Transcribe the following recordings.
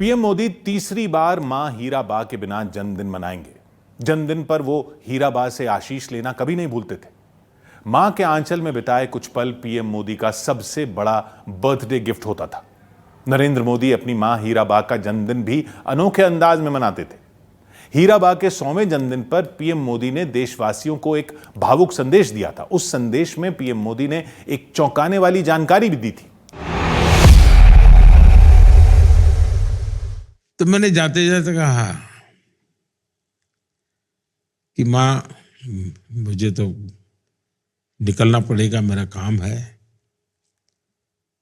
PM Modi तीसरी बार मां हीराबा के बिना जन्मदिन मनाएंगे। जन्मदिन पर वो हीराबा से आशीष लेना कभी नहीं भूलते थे। मां के आंचल में बिताए कुछ पल पीएम मोदी का सबसे बड़ा बर्थडे गिफ्ट होता था। नरेंद्र मोदी अपनी मां हीराबा का जन्मदिन भी अनोखे अंदाज में मनाते थे। हीराबा के 100वें जन्मदिन पर पीएम मोदी ने देशवासियों को एक भावुक संदेश दिया था। उस संदेश में पीएम मोदी ने एक चौंकाने वाली जानकारी भी दी थी। तो मैंने जाते जाते कहा कि मां, मुझे तो निकलना पड़ेगा, मेरा काम है,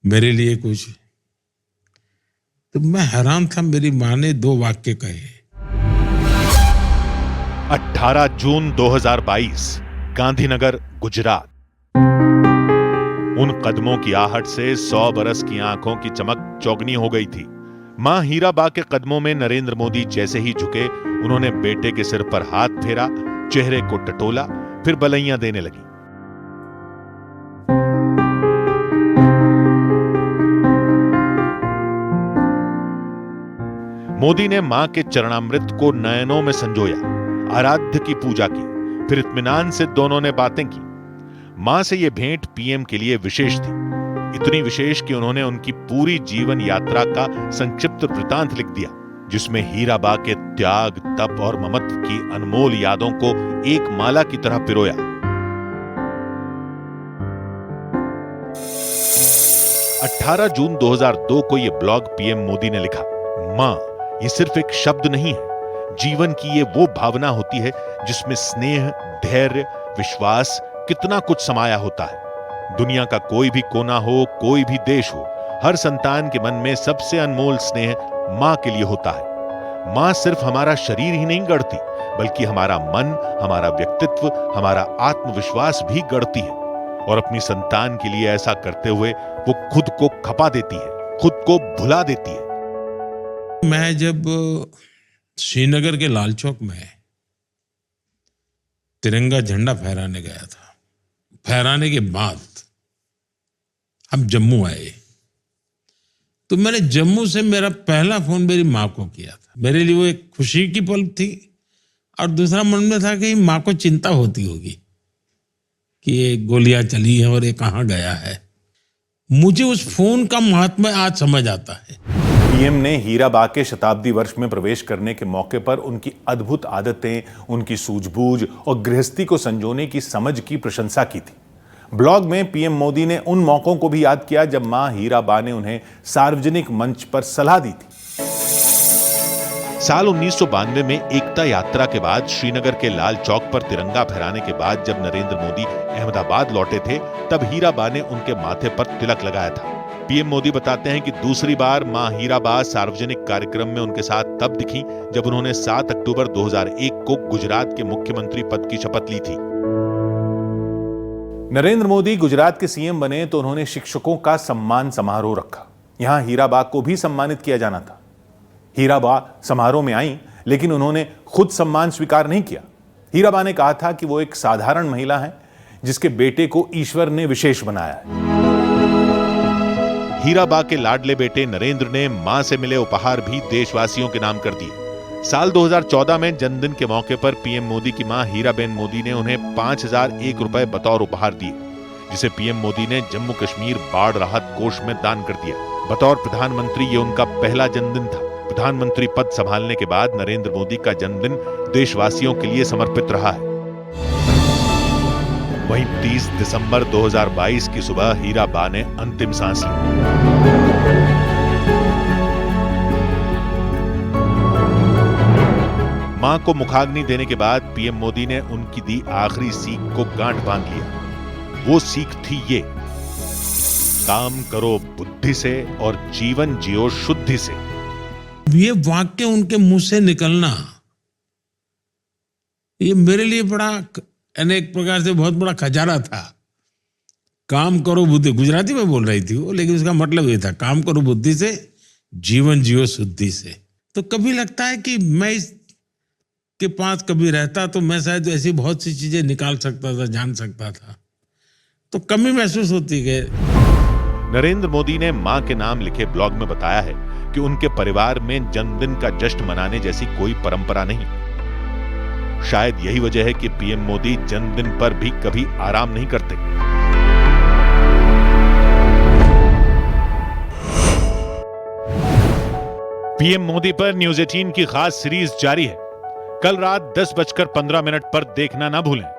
मेरे लिए कुछ। तो मैं हैरान था, मेरी मां ने 2 वाक्य कहे। 18 जून 2022, गांधीनगर, गुजरात। उन कदमों की आहट से 100 बरस की आंखों की चमक चौगनी हो गई थी। मां हीराबा के कदमों में नरेंद्र मोदी जैसे ही झुके, उन्होंने बेटे के सिर पर हाथ फेरा, चेहरे को टटोला, फिर बलैयां देने लगी। मोदी ने मां के चरणामृत को नयनों में संजोया, आराध्य की पूजा की, फिर इत्मीनान से दोनों ने बातें की। मां से यह भेंट पीएम के लिए विशेष थी, इतनी विशेष कि उन्होंने उनकी पूरी जीवन यात्रा का संक्षिप्त वृतांत लिख दिया, जिसमें हीराबा के त्याग, तप और ममत्व की अनमोल यादों को एक माला की तरह पिरोया। अठारह जून 2002 को यह ब्लॉग पीएम मोदी ने लिखा। मां, ये सिर्फ एक शब्द नहीं है, जीवन की ये वो भावना होती है जिसमें स्नेह, धैर्य, विश्वास, कितना कुछ समाया होता है। दुनिया का कोई भी कोना हो, कोई भी देश हो, हर संतान के मन में सबसे अनमोल स्नेह मां के लिए होता है। मां सिर्फ हमारा शरीर ही नहीं गढ़ती, बल्कि हमारा मन, हमारा व्यक्तित्व, हमारा आत्मविश्वास भी गढ़ती है। और अपनी संतान के लिए ऐसा करते हुए वो खुद को खपा देती है, खुद को भुला देती है। मैं जब श्रीनगर के लाल चौक में तिरंगा झंडा फहराने गया था, फहराने के बाद हम जम्मू आए, तो मैंने जम्मू से मेरा पहला फोन मेरी माँ को किया था। मेरे लिए वो एक खुशी की पल थी, और दूसरा मन में था कि माँ को चिंता होती होगी कि ये गोलियां चली हैं और ये कहाँ गया है। मुझे उस फोन का महात्म्य आज समझ आता है। पीएम ने हीराबा के शताब्दी वर्ष में प्रवेश करने के मौके पर उनकी अद्भुत आदतें, उनकी सूझबूझ और गृहस्थी को संजोने की समझ की प्रशंसा की थी। ब्लॉग में पीएम मोदी ने उन मौकों को भी याद किया जब मां हीराबा ने उन्हें सार्वजनिक मंच पर सलाह दी थी। साल 1992 में एकता यात्रा के बाद श्रीनगर के लाल चौक पर तिरंगा फहराने के बाद जब नरेंद्र मोदी अहमदाबाद लौटे थे, तब हीराबा ने उनके माथे पर तिलक लगाया था। पीएम मोदी बताते हैं कि दूसरी बार मां हीराबा सार्वजनिक कार्यक्रम में उनके साथ तब दिखी जब उन्होंने 7 अक्टूबर 2001 को गुजरात के मुख्यमंत्री पद की शपथ ली थी। नरेंद्र मोदी गुजरात के सीएम बने तो उन्होंने शिक्षकों का सम्मान समारोह रखा। यहां हीराबा को भी सम्मानित किया जाना था। हीराबा समारोह में आई, लेकिन उन्होंने खुद सम्मान स्वीकार नहीं किया। हीराबा ने कहा था कि वो एक साधारण महिला है जिसके बेटे को ईश्वर ने विशेष बनाया है। हीराबा के लाडले बेटे नरेंद्र ने मां से मिले उपहार भी देशवासियों के नाम कर दिए। साल 2014 में जन्मदिन के मौके पर पीएम मोदी की मां हीराबेन मोदी ने उन्हें 5001 रुपए बतौर उपहार दिए, जिसे पीएम मोदी ने जम्मू कश्मीर बाढ़ राहत कोष में दान कर दिया। बतौर प्रधानमंत्री ये उनका पहला जन्मदिन था। प्रधानमंत्री पद संभालने के बाद नरेंद्र मोदी का जन्मदिन देशवासियों के लिए समर्पित रहा है। वहीं 30 दिसंबर 2022 की सुबह हीराबा ने अंतिम सांस ली। मां को मुखाग्नि देने के बाद पीएम मोदी ने उनकी दी आखिरी सीख को गांठ बांध लिया। वो सीख थी ये: काम करो बुद्धि से और जीवन जियो शुद्धि से। ये वाक्य उनके मुंह से निकलना, ये मेरे लिए बड़ा अनेक प्रकार से बहुत बड़ा खजाना था। काम करो बुद्धि, गुजराती में बोल रही थी वो, लेकिन उसका मतलब ये था, काम करो बुद्धि से, जीवन जियो शुद्धि से। तो कभी लगता है कि मैं इसके पास कभी रहता तो मैं शायद ऐसी बहुत सी चीजें निकाल सकता था, जान सकता था। तो कमी महसूस होती है। नरेंद्र मोदी ने मां के नाम लिखे ब्लॉग में बताया है कि उनके परिवार में जन्मदिन का जश्न मनाने जैसी कोई परंपरा नहीं। शायद यही वजह है कि पीएम मोदी जन्मदिन पर भी कभी आराम नहीं करते। पीएम मोदी पर न्यूज़ 18 की खास सीरीज जारी है। कल रात 10:15 पर देखना ना भूलें।